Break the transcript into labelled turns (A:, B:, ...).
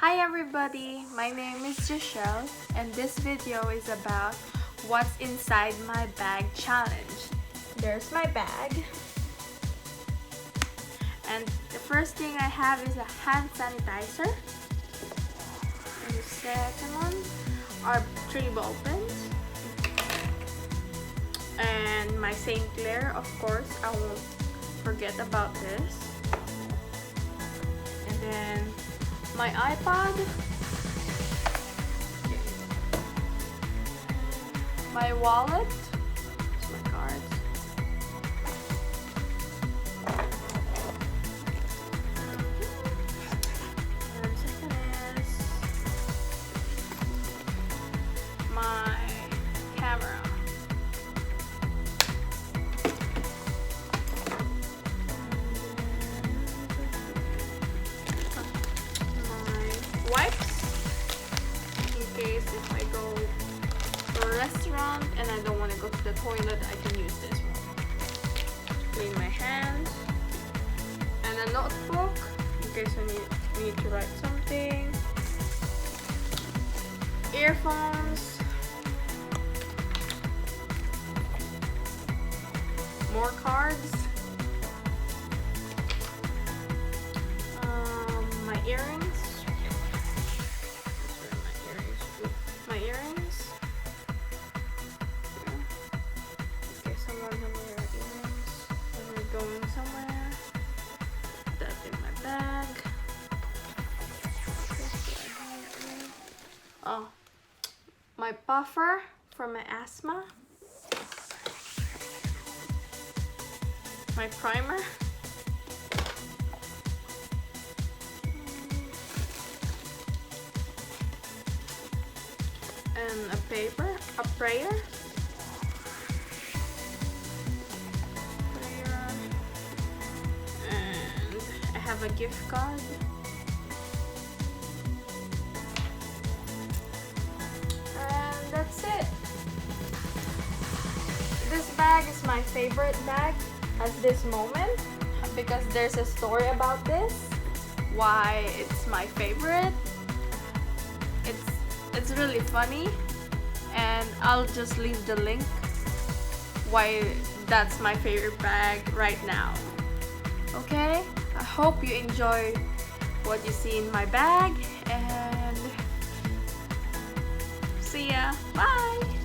A: Hi everybody, my name is Joshelle and this video is about what's inside my bag challenge. There's my bag. And the first thing I have is a hand sanitizer. And the second one are 3 ball pens. And my St. Clair, of course, I won't forget about this. And then my iPod, my wallet, my cards, and second is my camera. Wipes in case if I go to a restaurant and I don't want to go to the toilet, I can use this one. Clean my hands. And a notebook in case I need to write something. Earphones. More cards. My earrings. My earrings. Okay, someone's gonna wear earrings when we're going somewhere. Put that in my bag. Oh, my buffer for my asthma. My primer. And a paper, a prayer. And I have a gift card. And that's it. This bag is my favorite bag at this moment because there's a story about this, why it's my favorite. It's really funny, and I'll just leave the link why that's my favorite bag right now. Okay, I hope you enjoy what you see in my bag, and see ya. Bye.